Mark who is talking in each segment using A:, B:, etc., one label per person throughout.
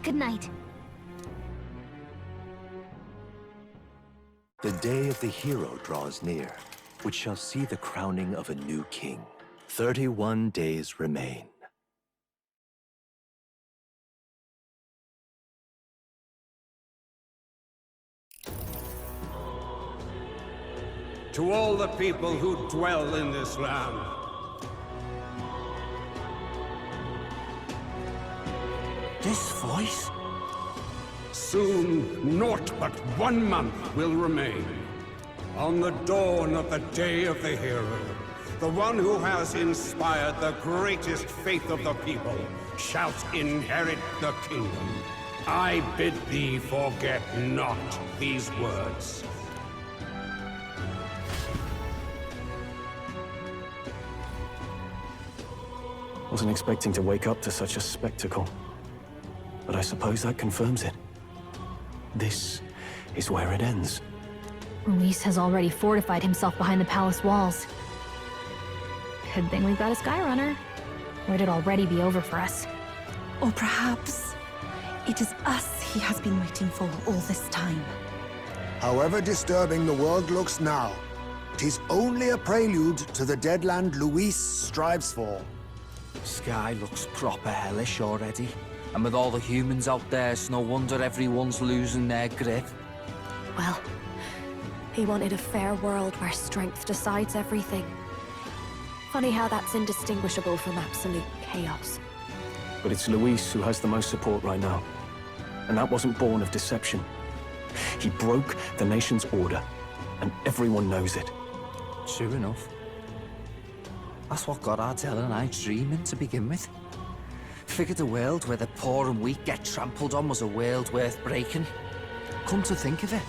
A: Good night.
B: The day of the hero draws near, which shall see the crowning of a new king. 31 days remain.
C: To all the people who dwell in this land,
D: This voice?
C: soon naught but 1 month will remain. On the dawn of the day of the hero, the one who has inspired the greatest faith of the people shall inherit the kingdom. I bid thee forget not these words.
E: Wasn't expecting to wake up to such a spectacle. But I suppose that confirms it. This is where it ends.
A: Luis has already fortified himself behind the palace walls. Good thing we've got a Skyrunner, or it'd already be over for us.
F: Or perhaps it is us he has been waiting for all this time.
G: However disturbing the world looks now, it is only a prelude to the deadland Luis strives for.
D: Sky looks proper hellish already. And with all the humans out there, it's no wonder everyone's losing their grip.
F: Well, he wanted a fair world where strength decides everything. Funny how that's indistinguishable from absolute chaos.
E: But it's Luis who has the most support right now. And that wasn't born of deception. He broke the nation's order, and everyone knows it.
D: True enough. That's what got Ardell and I dreaming to begin with. Figured a world where the poor and weak get trampled on was a world worth breaking. Come to think of it,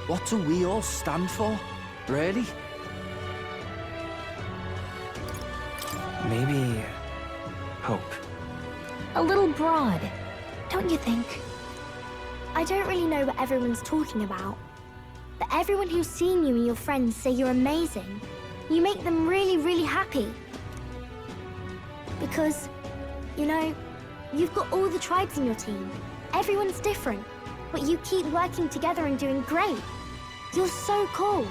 D: what do we all stand for, really?
E: Maybe hope.
A: A little broad, don't you think?
H: I don't really know what everyone's talking about, but everyone who's seen you and your friends say you're amazing. You make them really, really happy. Because, you know, you've got all the tribes in your team. Everyone's different, but you keep working together and doing great. You're so cool.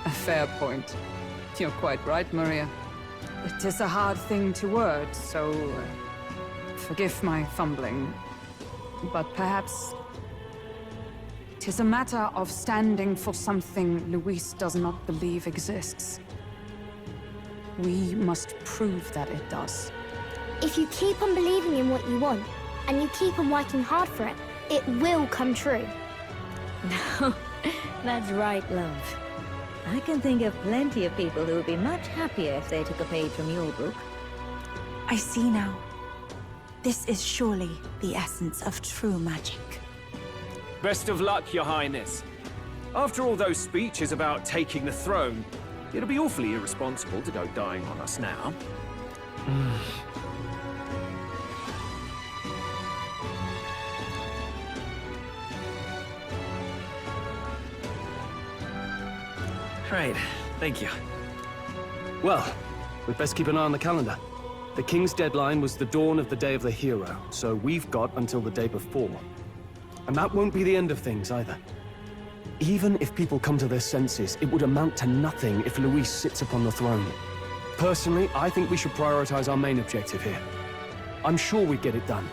I: A fair point. You're quite right, Maria. It is a hard thing to word, so forgive my fumbling. But perhaps it is a matter of standing for something Luis does not believe exists. We must prove that it does.
H: If you keep on believing in what you want, and you keep on working hard for it, it will come true.
J: That's right, love. I can think of plenty of people who would be much happier if they took a page from your book.
F: I see now. This is surely the essence of true magic.
K: Best of luck, Your Highness. After all those speeches about taking the throne, it'll be awfully irresponsible to go dying on us now.
E: Right, thank you. Well, we'd best keep an eye on the calendar. The King's deadline was the dawn of the day of the hero, so we've got until the day before. And that won't be the end of things either. Even if people come to their senses, it would amount to nothing if Luis sits upon the throne. Personally, I think we should prioritize our main objective here. I'm sure we'd get it done,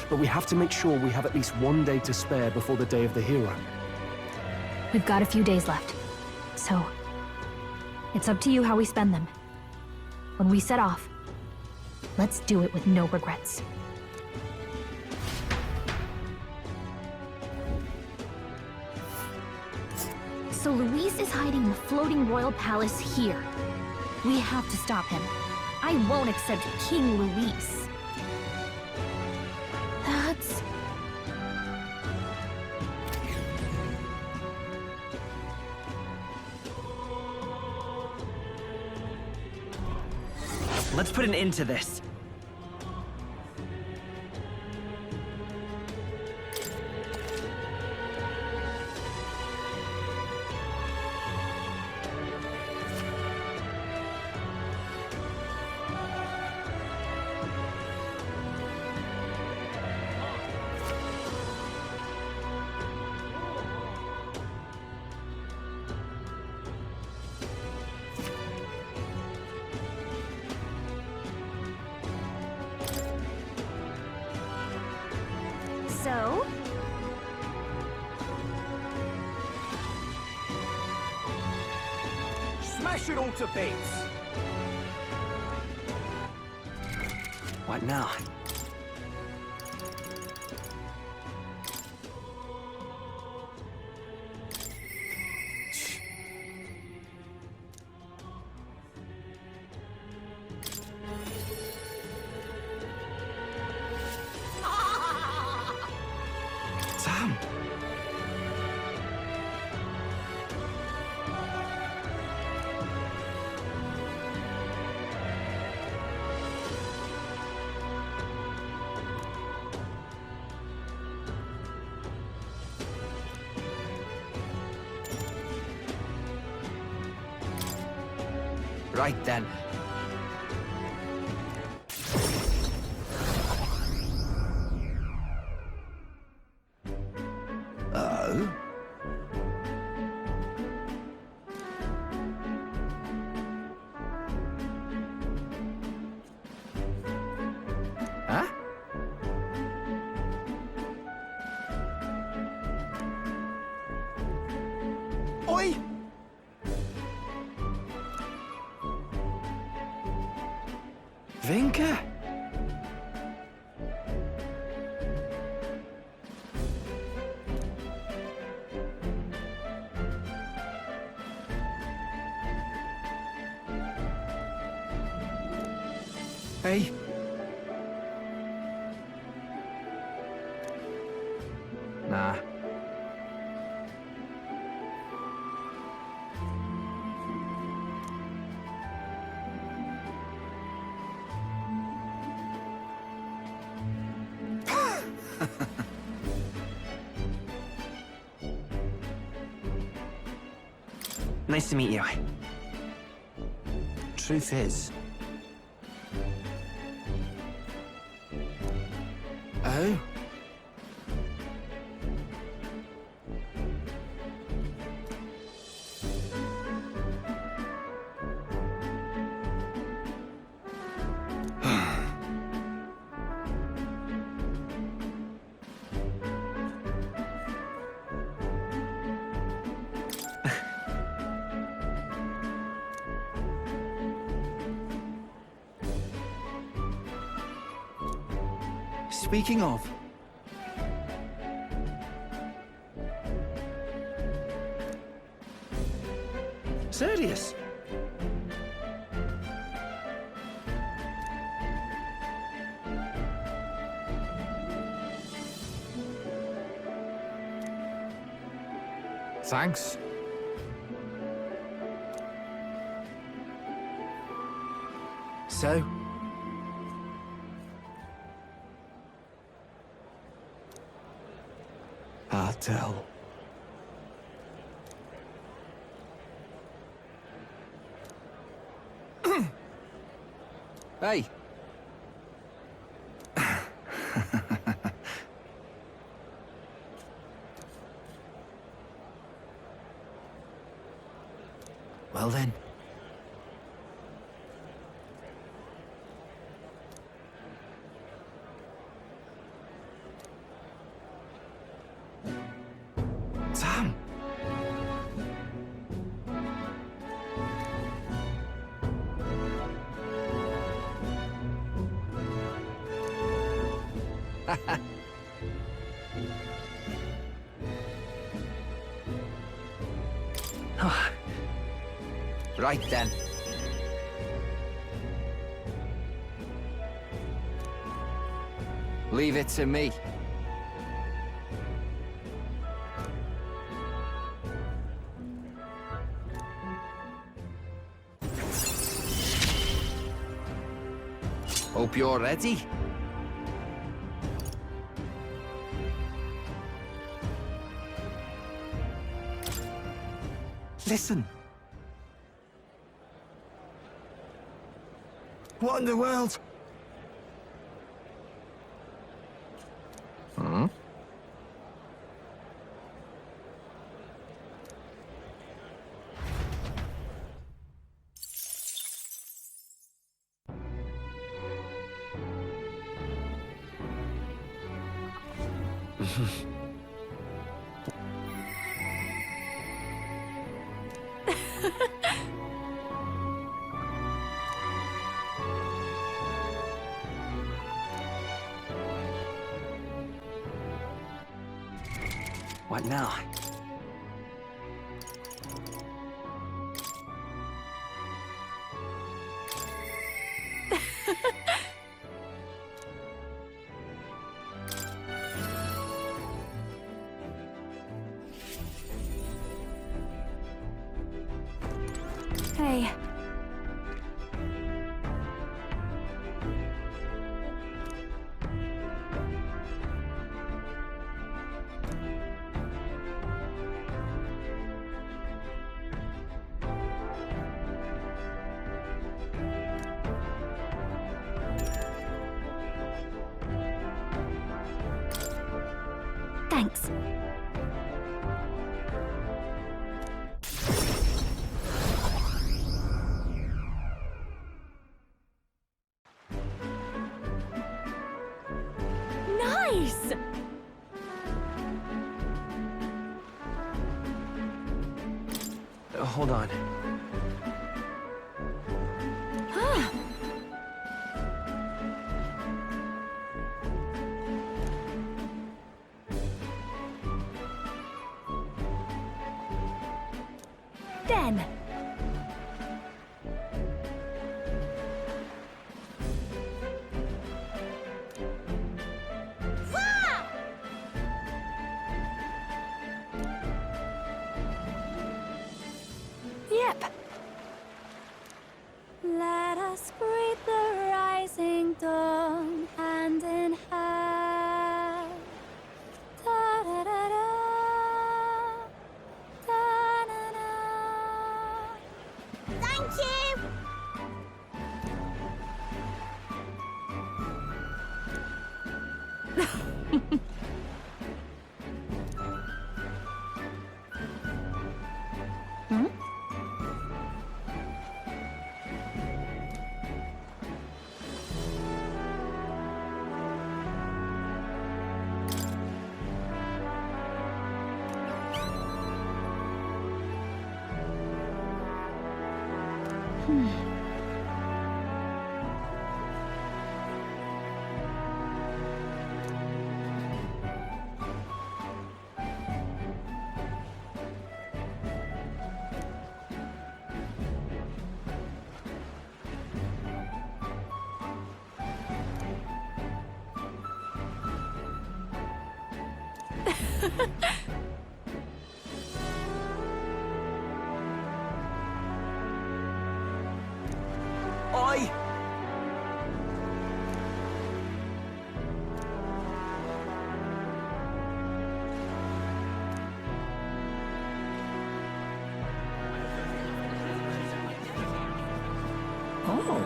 E: but we have to make sure we have at least 1 day to spare before the day of the hero.
A: We've got a few days left, so it's up to you how we spend them. When we set off, let's do it with no regrets. So Luis is hiding in the floating royal palace here. We have to stop him. I won't accept King Luis. That's...
D: Let's put an end to this.
H: So?
K: Smash it all to bits!
E: What now? Sam!
D: Right then.
B: Oh?
D: Huh?
B: Oi!
E: Vinka! Hey.
D: Nah.
E: Nice to meet you.
D: Truth is...
E: Oh? Speaking of... Serious?
D: Thanks.
E: So?
B: I'll tell.
D: Hey.
E: Well then. Sam!
D: Right then. Leave it to me. Hope you're ready.
B: Listen. What in the world?
D: Hmm?
E: What now?
F: Hey.
A: Thanks.
F: Nice!
E: Hold on.
A: Den. Yep.
F: Let us greet the rising dawn hand in hand. Da da da da. Da da da.
H: Thank you!
E: Oi! Oh.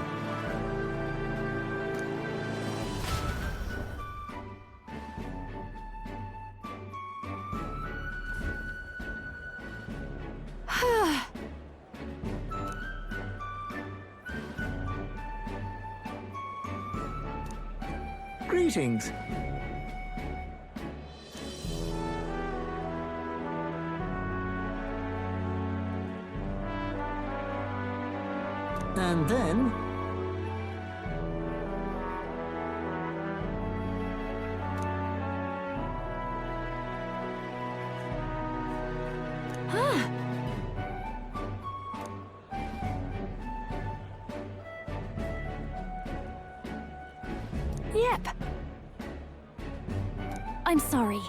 D: Greetings. And then...
A: Yep. I'm sorry.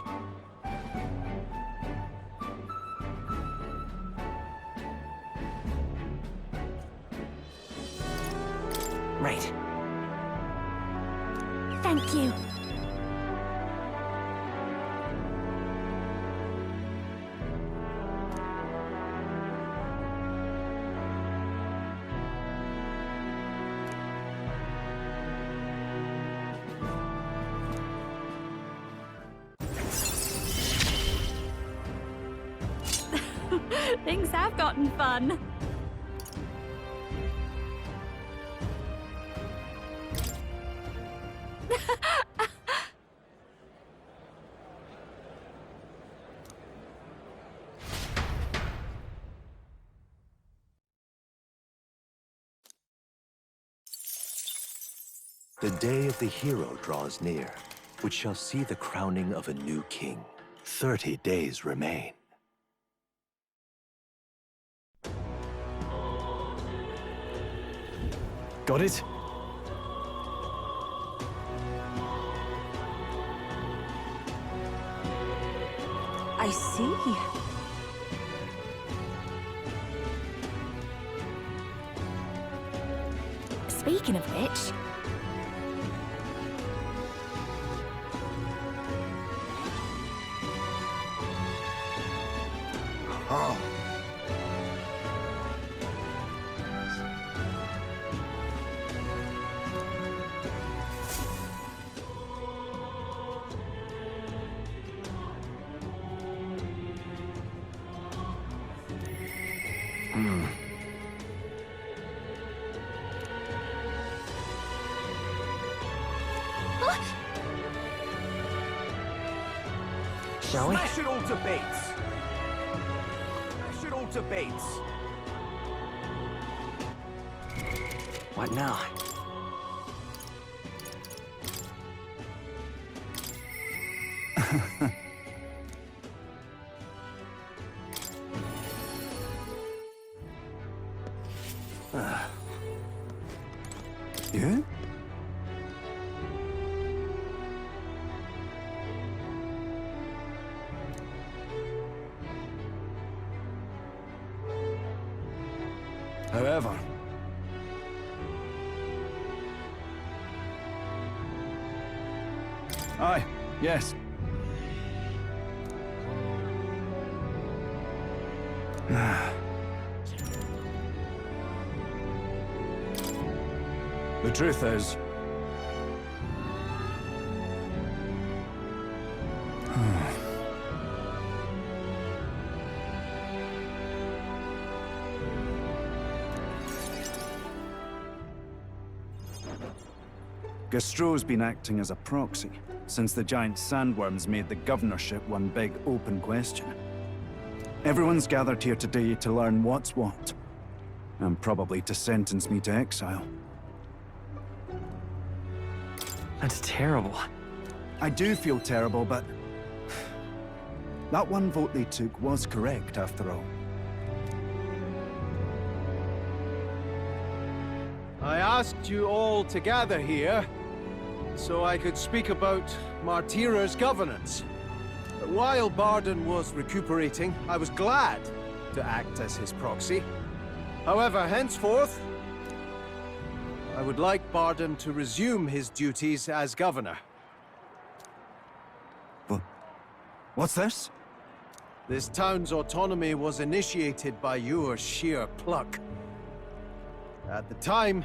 D: Right.
A: Thank you. Things have gotten fun.
B: The day of the hero draws near, which shall see the crowning of a new king. 30 days remain.
E: Got it?
F: I see. Speaking of which...
G: Oh.
D: Shall we?
K: Smash it all to bits! Smash it all to bits!
D: What now?
E: Yeah? However, aye, yes. The truth is, Gastro's been acting as a proxy since the giant sandworms made the governorship one big open question. Everyone's gathered here today to learn what's what, and probably to sentence me to exile.
L: That's terrible.
E: I do feel terrible, but that one vote they took was correct after all.
M: I asked you all to gather here so I could speak about Martira's governance. But while Barden was recuperating, I was glad to act as his proxy. However, henceforth, I would like Barden to resume his duties as governor.
E: What's this?
M: This town's autonomy was initiated by your sheer pluck. At the time,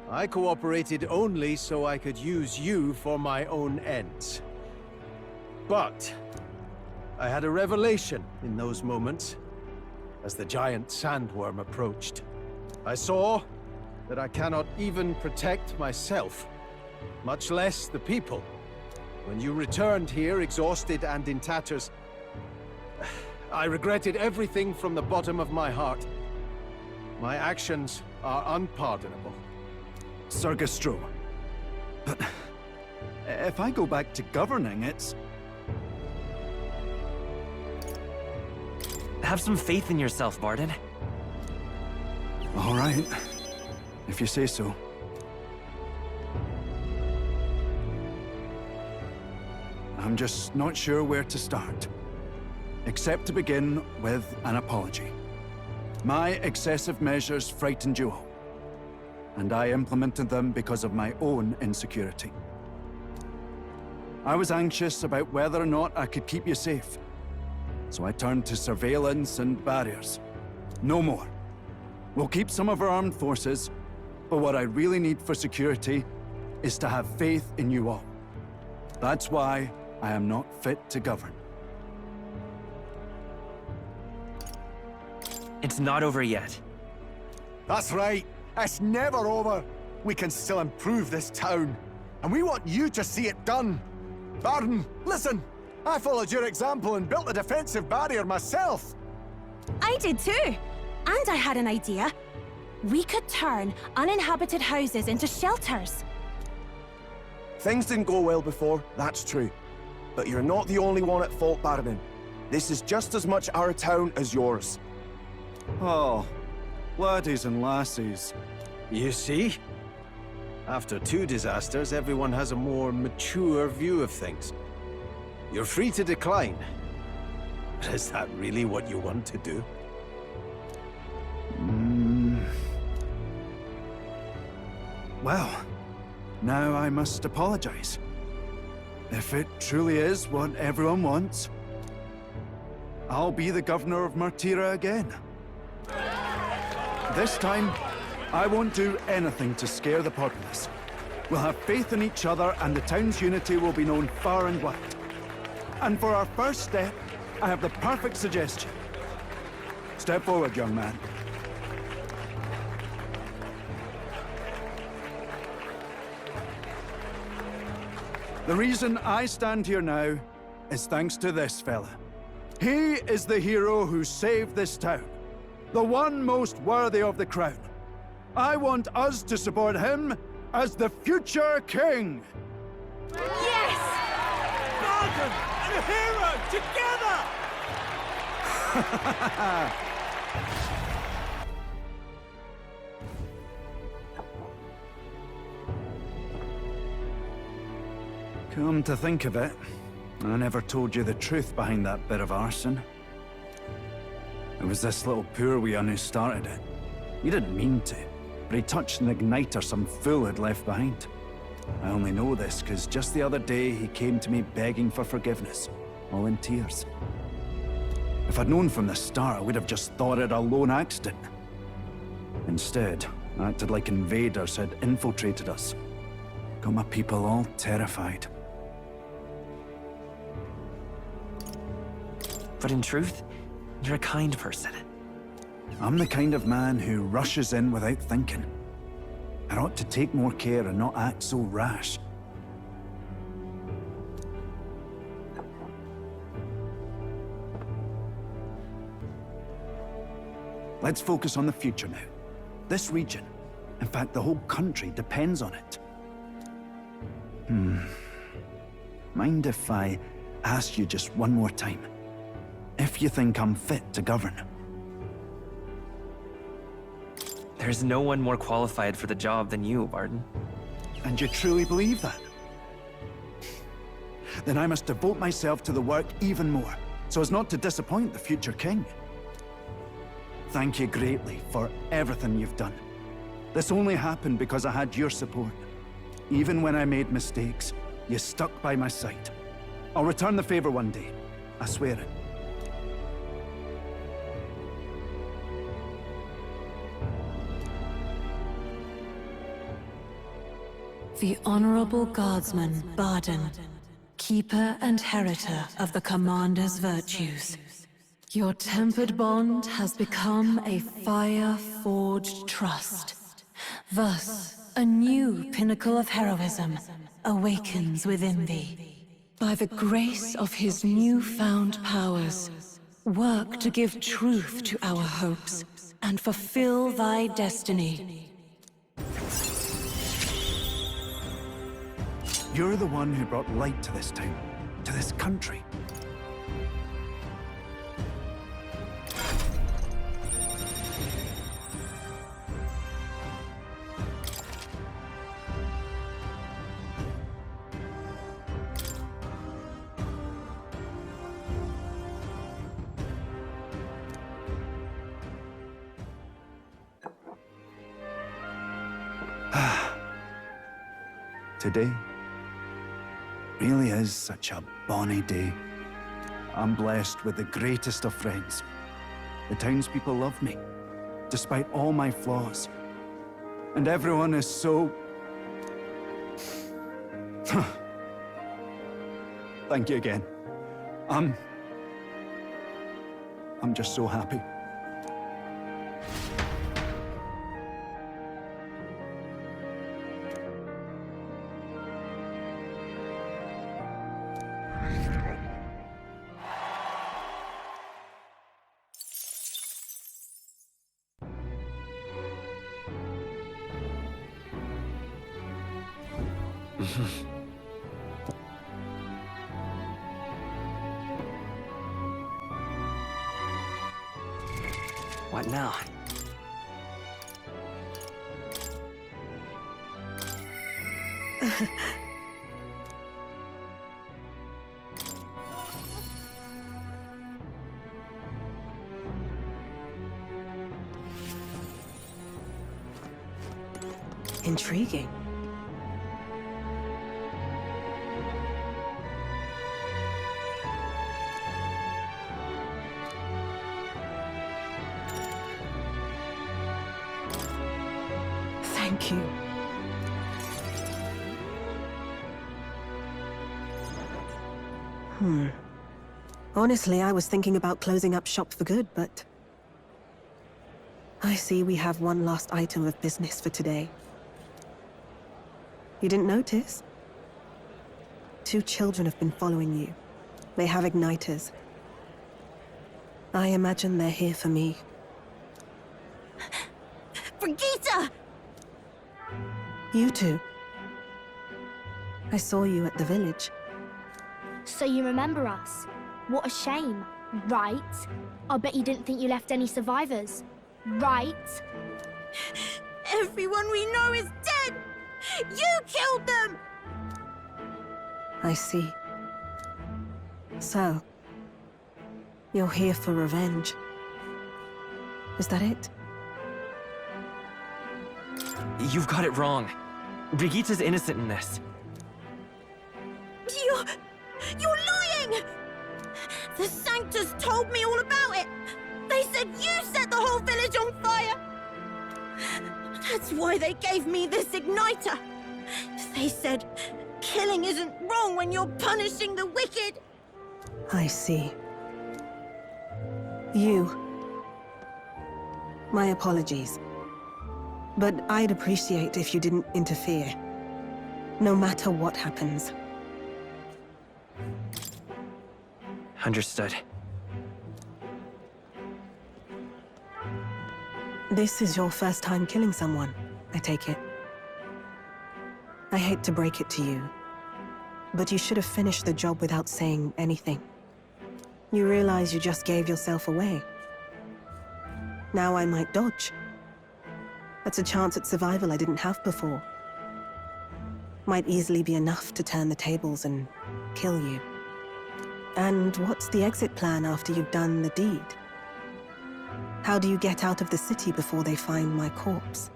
M: I cooperated only so I could use you for my own ends. But I had a revelation in those moments as the giant sandworm approached. I saw that I cannot even protect myself, much less the people. When you returned here exhausted and in tatters, I regretted everything from the bottom of my heart. My actions are unpardonable.
E: Sir Gastro, but if I go back to governing, it's...
L: Have some faith in yourself, Barden.
E: All right, if you say so. I'm just not sure where to start, except to begin with an apology. My excessive measures frightened you all, and I implemented them because of my own insecurity. I was anxious about whether or not I could keep you safe, so I turned to surveillance and barriers. No more. We'll keep some of our armed forces, but what I really need for security is to have faith in you all. That's why I am not fit to govern.
L: It's not over yet.
N: That's right. It's never over. We can still improve this town. And we want you to see it done. Barden, listen. I followed your example and built a defensive barrier myself.
O: I did too. And I had an idea. We could turn uninhabited houses into shelters.
N: Things didn't go well before, that's true. But you're not the only one at fault, Baronin. This is just as much our town as yours.
M: Oh, laddies and lassies. You see? After 2 disasters, everyone has a more mature view of things. You're free to decline. But is that really what you want to do?
P: Well, now I must apologize. If it truly is what everyone wants, I'll be the governor of Martira again. This time, I won't do anything to scare the populace. We'll have faith in each other and the town's unity will be known far and wide. And for our first step, I have the perfect suggestion. Step forward, young man. The reason I stand here now is thanks to this fella. He is the hero who saved this town. The one most worthy of the crown. I want us to support him as the future king.
O: Yes! Bargain and a hero together!
P: Come to think of it, I never told you the truth behind that bit of arson. It was this little poor weon who started it. He didn't mean to, but he touched an igniter some fool had left behind. I only know this because just the other day he came to me begging for forgiveness, all in tears. If I'd known from the start, I would have just thought it a lone accident. Instead, I acted like invaders had infiltrated us. Got my people all terrified.
L: But in truth, you're a kind person.
P: I'm the kind of man who rushes in without thinking. I ought to take more care and not act so rash. Let's focus on the future now. This region, in fact the whole country, depends on it. Mind if I ask you just one more time? If you think I'm fit to govern?
L: There's no one more qualified for the job than you, Barton.
P: And you truly believe that? Then I must devote myself to the work even more, so as not to disappoint the future king. Thank you greatly for everything you've done. This only happened because I had your support. Even when I made mistakes, you stuck by my side. I'll return the favor one day. I swear it.
Q: The Honorable Guardsman, Barden, Keeper and Heriter of the Commander's virtues. Your tempered bond has become a fire-forged trust. Thus, a new pinnacle of heroism awakens within thee. By the grace of his newfound powers, work to give truth to our hopes and fulfill thy destiny.
P: You're the one who brought light to this town, to this country. Today really is such a bonny day. I'm blessed with the greatest of friends. The townspeople love me, despite all my flaws. And everyone is so... Thank you again. I'm just so happy.
L: now.
R: Intriguing. Thank you. Honestly, I was thinking about closing up shop for good, but I see we have one last item of business for today. You didn't notice? 2 children have been following you. They have igniters. I imagine they're here for me.
H: Brigitte!
R: You two. I saw you at the village.
H: So you remember us? What a shame, right? I'll bet you didn't think you left any survivors, right?
S: Everyone we know is dead! You killed them!
R: I see. So, you're here for revenge. Is that it?
L: You've got it wrong. Brigitte's innocent in this.
S: You're lying! The Sanctus told me all about it! They said you set the whole village on fire! That's why they gave me this igniter! They said, killing isn't wrong when you're punishing the wicked!
R: I see. You. My apologies. But I'd appreciate if you didn't interfere. No matter what happens.
L: Understood.
R: This is your first time killing someone, I take it. I hate to break it to you, but you should have finished the job without saying anything. You realize you just gave yourself away. Now I might dodge. That's a chance at survival I didn't have before. Might easily be enough to turn the tables and kill you. And what's the exit plan after you've done the deed? How do you get out of the city before they find my corpse?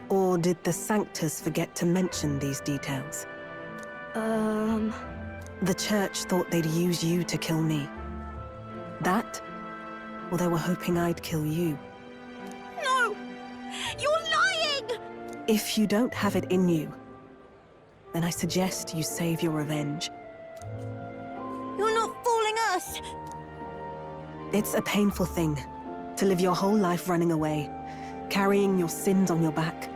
R: Or did the Sanctus forget to mention these details? The church thought they'd use you to kill me. That? Or they were hoping I'd kill you?
S: No! You're lying!
R: If you don't have it in you, then I suggest you save your revenge.
S: You're not fooling us!
R: It's a painful thing, to live your whole life running away, carrying your sins on your back.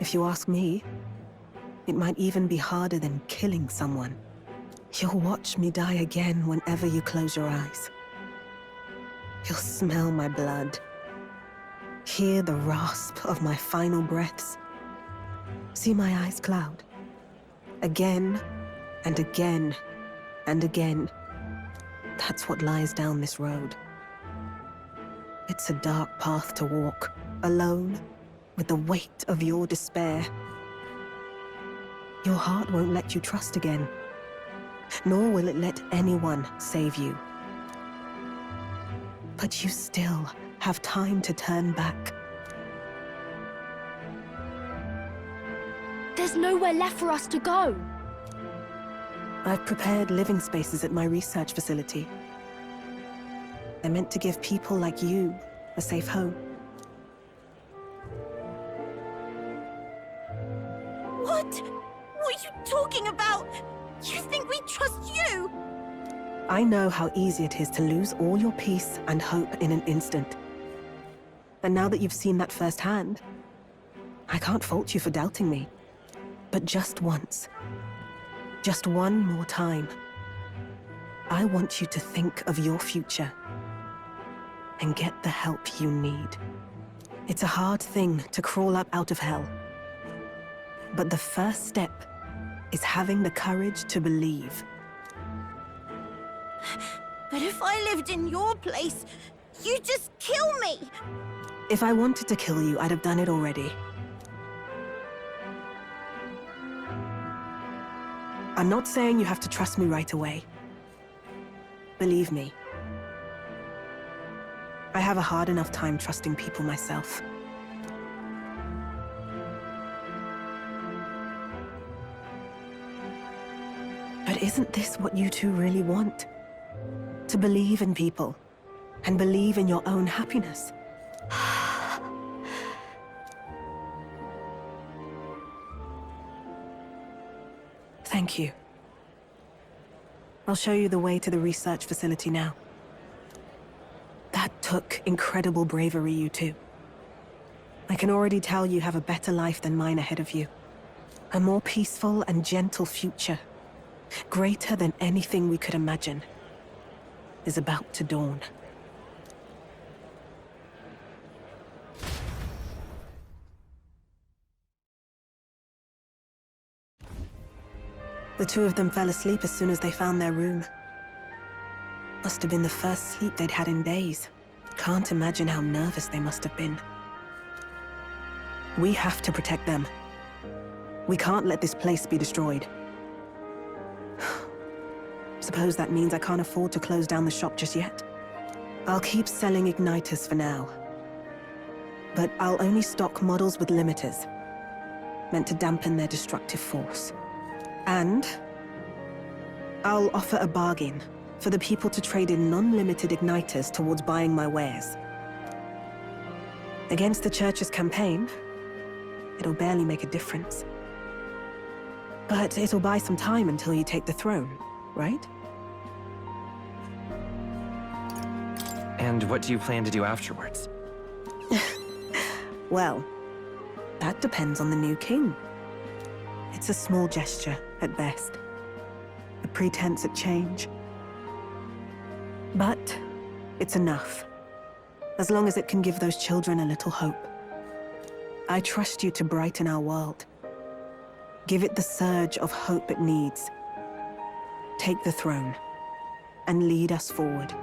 R: If you ask me, it might even be harder than killing someone. You'll watch me die again whenever you close your eyes. You'll smell my blood, hear the rasp of my final breaths, see my eyes cloud. Again, and again, and again. That's what lies down this road. It's a dark path to walk, alone, with the weight of your despair. Your heart won't let you trust again, nor will it let anyone save you. But you still have time to turn back.
H: There's nowhere left for us to go.
R: I've prepared living spaces at my research facility. They're meant to give people like you a safe home.
S: What? What are you talking about? You think we trust you?
R: I know how easy it is to lose all your peace and hope in an instant. And now that you've seen that firsthand, I can't fault you for doubting me. But just once, just one more time, I want you to think of your future and get the help you need. It's a hard thing to crawl up out of hell. But the first step is having the courage to believe.
S: But if I lived in your place, You just kill me!
R: If I wanted to kill you, I'd have done it already. I'm not saying you have to trust me right away. Believe me. I have a hard enough time trusting people myself. But isn't this what you two really want? To believe in people, and believe in your own happiness. Thank you. I'll show you the way to the research facility now. That took incredible bravery, you two. I can already tell you have a better life than mine ahead of you. A more peaceful and gentle future, greater than anything we could imagine, is about to dawn. The two of them fell asleep as soon as they found their room. Must have been the first sleep they'd had in days. Can't imagine how nervous they must have been. We have to protect them. We can't let this place be destroyed. Suppose that means I can't afford to close down the shop just yet. I'll keep selling igniters for now. But I'll only stock models with limiters, meant to dampen their destructive force. And I'll offer a bargain for the people to trade in non-limited igniters towards buying my wares. Against the Church's campaign, it'll barely make a difference. But it'll buy some time until you take the throne, right?
L: And what do you plan to do afterwards?
R: Well, that depends on the new king. It's a small gesture, at best. A pretense at change. But it's enough. As long as it can give those children a little hope. I trust you to brighten our world. Give it the surge of hope it needs. Take the throne, and lead us forward.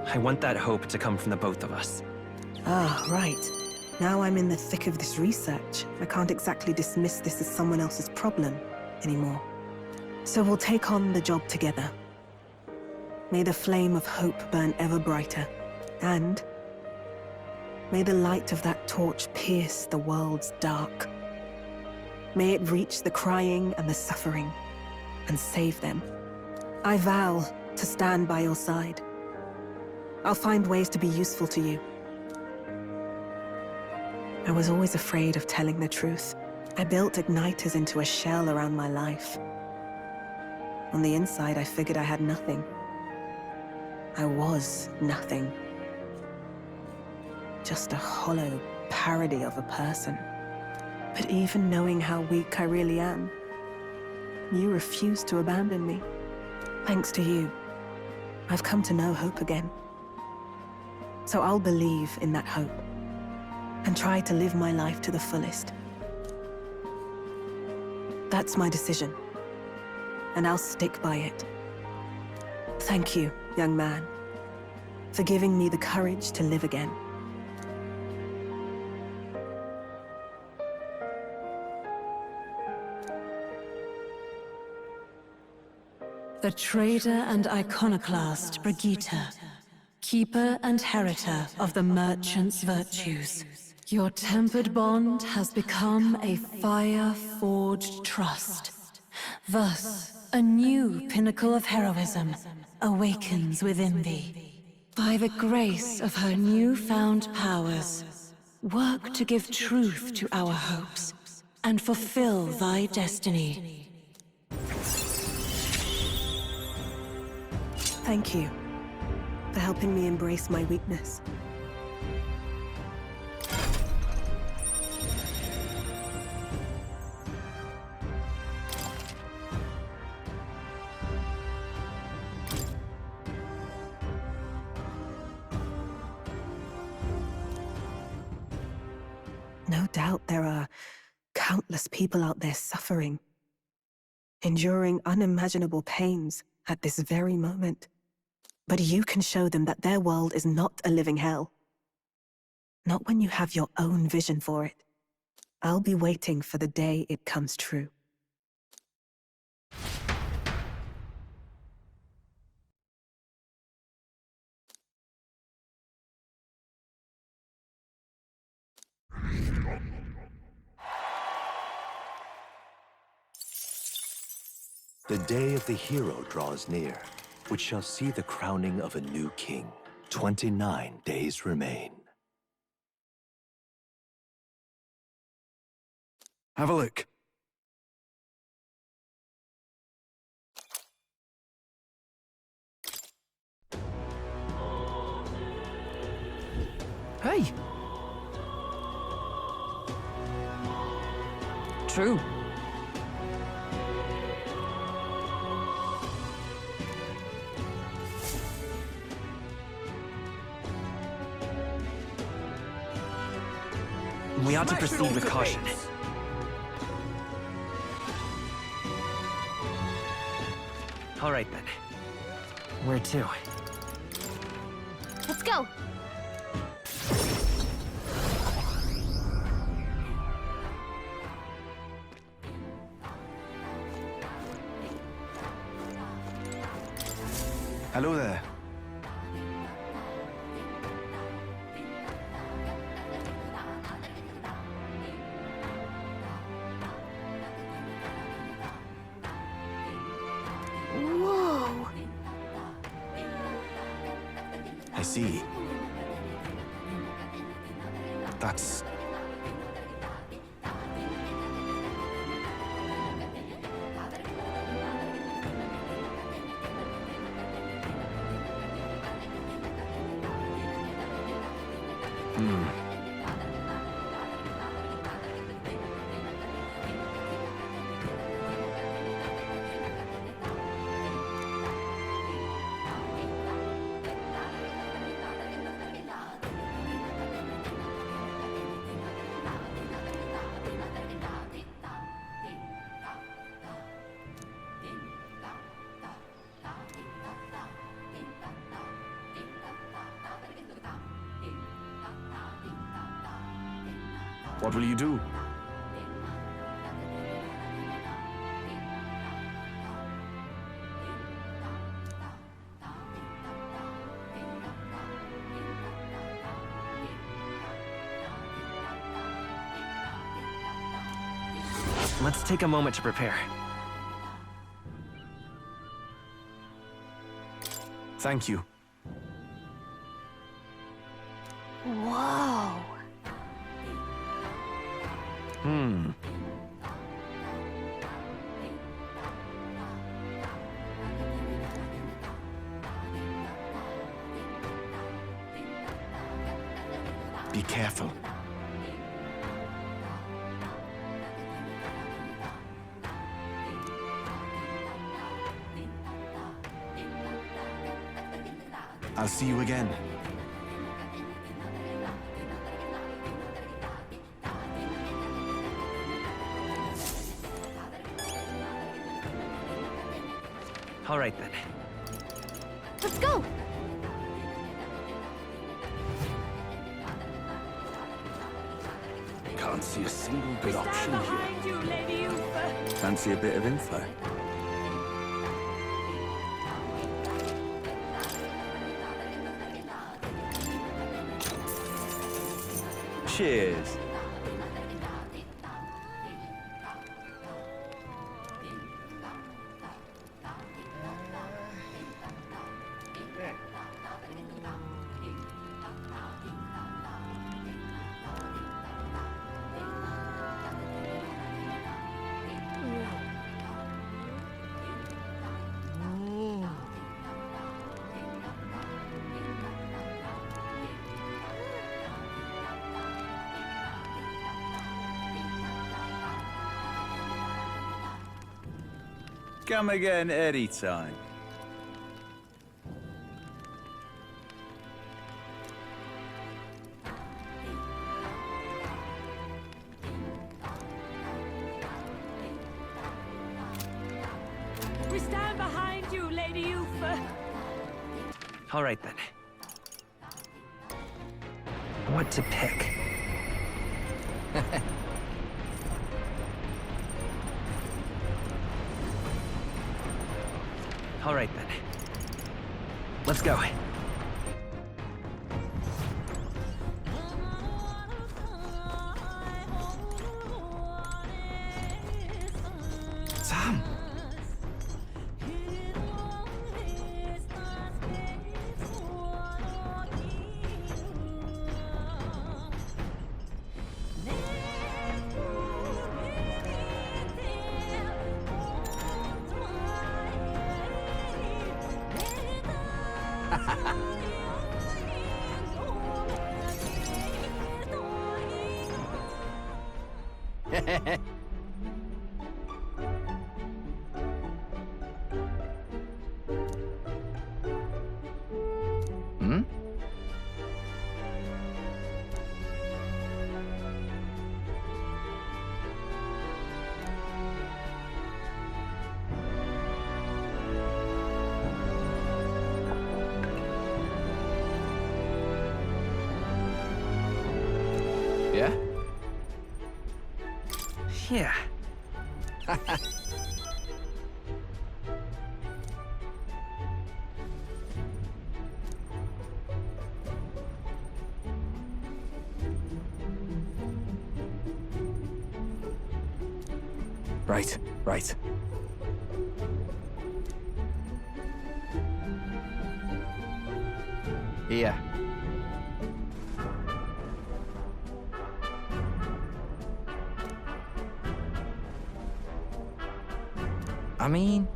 L: I want that hope to come from the both of us.
R: Ah, right. Now I'm in the thick of this research. I can't exactly dismiss this as someone else's problem anymore. So we'll take on the job together. May the flame of hope burn ever brighter. And may the light of that torch pierce the world's dark. May it reach the crying and the suffering, and save them. I vow to stand by your side. I'll find ways to be useful to you. I was always afraid of telling the truth. I built igniters into a shell around my life. On the inside, I figured I had nothing. I was nothing. Just a hollow parody of a person. But even knowing how weak I really am, you refused to abandon me. Thanks to you, I've come to know hope again. So I'll believe in that hope, and try to live my life to the fullest. That's my decision, and I'll stick by it. Thank you, young man, for giving me the courage to live again.
Q: The trader and iconoclast Brigitte, keeper and heritor of the merchant's virtues. Your tempered bond has become a fire-forged trust. Thus, a new pinnacle of heroism awakens within thee. By the grace of her newfound powers, work to give truth to our hopes and fulfill thy destiny.
R: Thank you for helping me embrace my weakness. No doubt there are countless people out there suffering, enduring unimaginable pains at this very moment. But you can show them that their world is not a living hell. Not when you have your own vision for it. I'll be waiting for the day it comes true.
B: The day of the hero draws near, which shall see the crowning of a new king. 29 days remain.
P: Have a look.
I: Hey! True.
L: We ought to proceed with caution. All right, then. Where to?
A: Let's go!
P: Hello there.
H: Whoa!
P: I see. That's...
E: What will you do?
L: Let's take a moment to prepare.
P: Thank you.
H: Whoa!
P: Be careful. I'll see you again.
L: All right, then.
A: Let's go!
E: Can't see a single good option here.
O: Behind you, Lady Uther.
E: Fancy a bit of info? Cheers.
T: Come again anytime.
O: We stand behind you, Lady Uther.
L: All right, then. What to pick? All right, then. Let's go. Sam!
D: Hmm? Yeah?
L: Yeah.
D: Right, right. Here. I mean...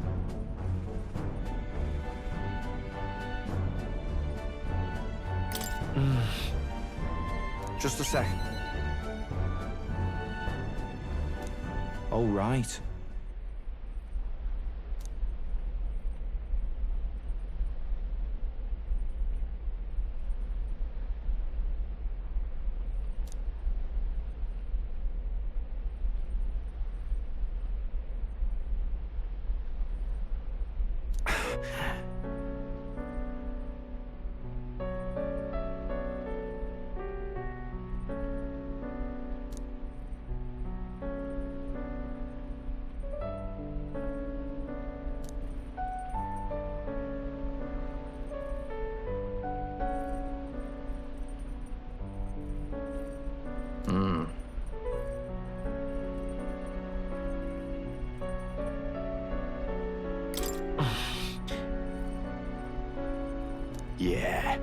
D: Just a sec. Oh, right. Yeah.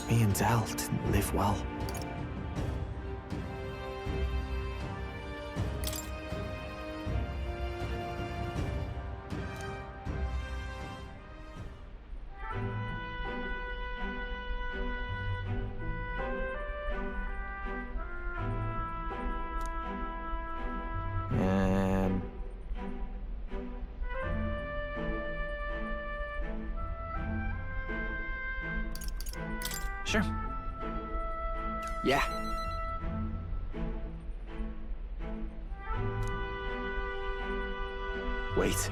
D: Me and Del didn't live well.
L: Sure.
D: Yeah. Wait.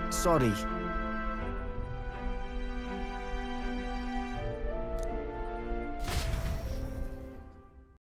D: Sorry.